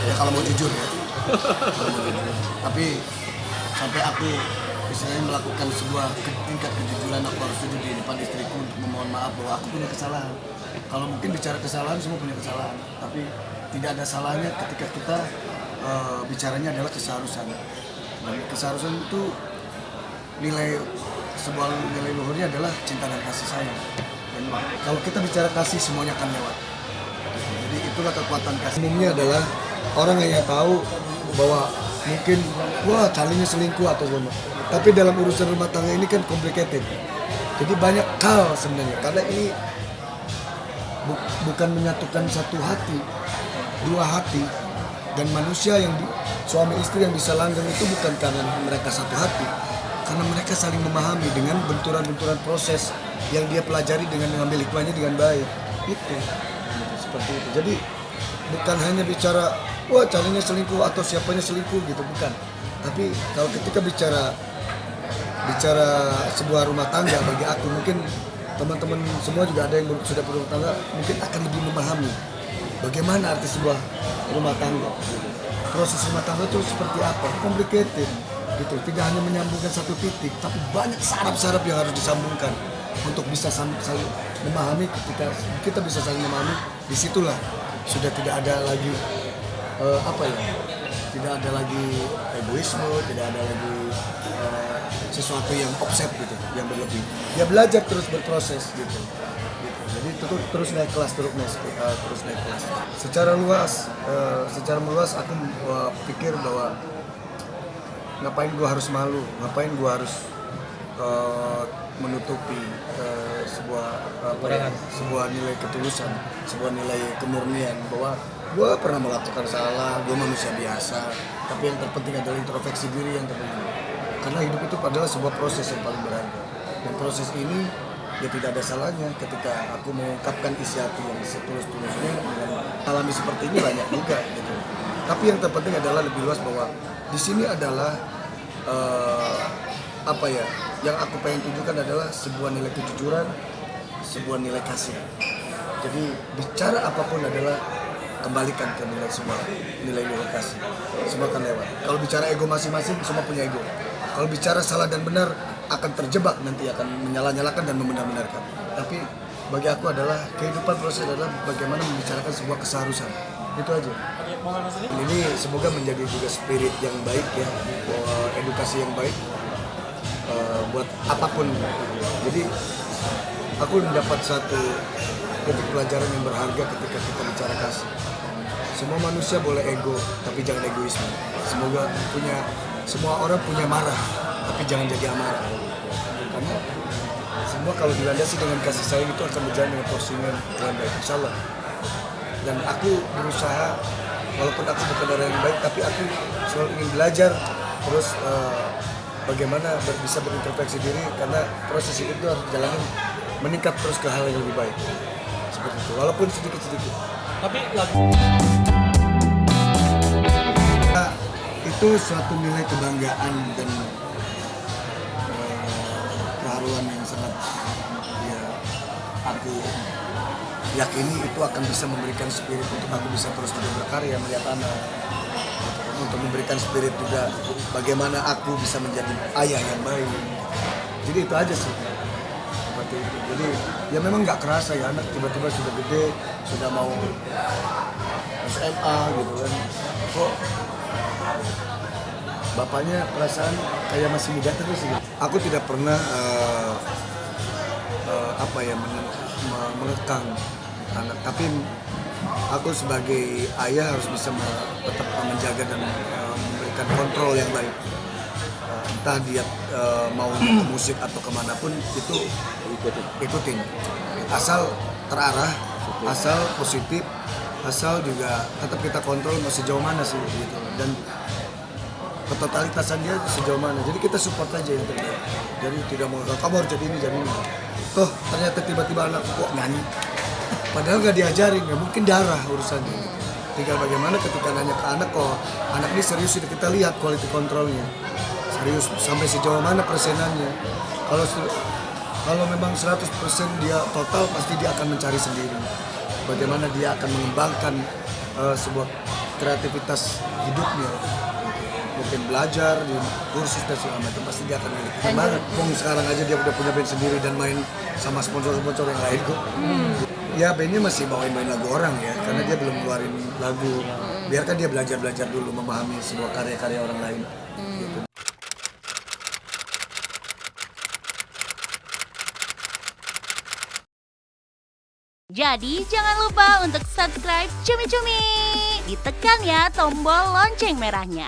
Ya kalau mau jujur ya. Tapi sampai aku misalnya melakukan sebuah tingkat kejujuran, aku harus jujur di depan istriku untuk memohon maaf bahwa aku punya kesalahan. Kalau mungkin bicara kesalahan, semua punya kesalahan, tapi tidak ada salahnya ketika kita bicaranya adalah keseharusan. Dan keseharusan itu sebuah nilai luhurnya adalah cinta dan kasih sayang. Dan kalau kita bicara kasih, semuanya akan lewat. Jadi itulah kekuatan kasih. Umumnya adalah orang hanya tahu bahwa mungkin wah calinya selingkuh atau gimana. Tapi dalam urusan rumah tangga ini kan complicated. Jadi banyak hal sebenarnya. Karena ini bukan menyatukan satu hati, dua hati. Dan manusia suami istri yang bisa langgeng itu bukan karena mereka satu hati, karena mereka saling memahami dengan benturan-benturan proses yang dia pelajari dengan mengambil hikmahnya dengan baik. Itu seperti itu. Jadi bukan hanya bicara wah carinya selingkuh atau siapanya selingkuh gitu, bukan. Tapi kalau ketika bicara sebuah rumah tangga, bagi aku mungkin teman-teman semua juga ada yang sudah berumah tangga mungkin akan lebih memahami bagaimana arti sebuah rumah tangga. Proses rumah tangga itu seperti apa? Complicated gitu. Tidak hanya menyambungkan satu titik, tapi banyak saraf-saraf yang harus disambungkan untuk bisa saling memahami. Ketika kita bisa saling memahami, disitulah sudah tidak ada lagi tidak ada lagi egoisme, tidak ada lagi sesuatu yang offset gitu, yang berlebih. Dia belajar terus berproses gitu. Jadi itu terus naik kelas. Secara meluas aku pikir bahwa ngapain gua harus malu, ngapain gua harus menutupi sebuah nilai ketulusan, sebuah nilai kemurnian bahwa gua pernah melakukan salah, gua manusia biasa. Tapi yang terpenting adalah introspeksi diri yang terpenting. Karena hidup itu adalah sebuah proses yang paling berharga. Dan proses ini ya tidak ada salahnya ketika aku mengungkapkan isi hati yang setulus-tulusnya dengan alami seperti ini banyak juga gitu. Tapi yang terpenting adalah lebih luas bahwa di sini adalah yang aku pengen tunjukkan adalah sebuah nilai kejujuran, sebuah nilai kasih. Jadi bicara apapun adalah kembalikan ke nilai luhur kasih. Semua akan lewat. Kalau bicara ego masing-masing, semua punya ego. Kalau bicara salah dan benar, akan terjebak nanti, akan menyalah-nyalakan dan membenar-benarkan. Tapi bagi aku adalah kehidupan proses adalah bagaimana membicarakan sebuah keseharusan. Itu aja. Ini semoga menjadi juga spirit yang baik ya, edukasi yang baik buat apapun. Jadi aku mendapat satu titik pelajaran yang berharga ketika kita bicara kasih. Semua manusia boleh ego, tapi jangan egoisme. Semua orang punya marah, tapi jangan jadi amarah. Karena semua kalau dilandasi dengan kasih sayang itu akan berjalan dengan porsinya dengan baik, insyaallah. Dan aku berusaha, walaupun aku bukan orang yang baik, tapi aku selalu ingin belajar terus bagaimana bisa berintrospeksi diri, karena proses itu harus jalanin meningkat terus ke hal yang lebih baik. Seperti itu, walaupun sedikit-sedikit. Tapi itu suatu nilai kebanggaan dan keharuan yang sangat aku yakini itu akan bisa memberikan spirit untuk aku bisa terus berkarya melihat anak, untuk memberikan spirit juga bagaimana aku bisa menjadi ayah yang baik. Jadi itu aja sih, seperti itu. Jadi ya memang nggak kerasa ya, anak tiba-tiba sudah gede, sudah mau SMA gitu kan, kok bapaknya perasaan kayak masih muda terus gitu. Aku tidak pernah mengekang anak, tapi aku sebagai ayah harus bisa tetap menjaga dan memberikan kontrol yang baik. Entah dia mau ke musik atau kemanapun itu ikutin, asal terarah, asal positif, asal juga tetap kita kontrol mau sejauh mana sih gitu. Dan totalitasan dia sejauh mana, jadi kita support aja yang terbaik. Jadi tidak mau kamu harus jadi ini. Toh ternyata tiba-tiba anak kok nyanyi, padahal nggak diajarin, ya mungkin darah urusannya. Tinggal bagaimana ketika nanya ke anak, kok anak ini serius, kita lihat quality controlnya serius sampai sejauh mana persenannya. Kalau memang 100% dia total, pasti dia akan mencari sendiri bagaimana dia akan mengembangkan sebuah kreativitas hidupnya, mungkin belajar di kursus dan segala macam, pasti dia akan milik. Banget. Sekarang aja dia udah punya band sendiri dan main sama sponsor-sponsor yang lain kok. Ya bandnya masih bawain lagu orang ya, karena dia belum keluarin lagu. Biarkan dia belajar dulu memahami sebuah karya-karya orang lain. Gitu. Jadi jangan lupa untuk subscribe Cumi Cumi. Ditekan ya tombol lonceng merahnya.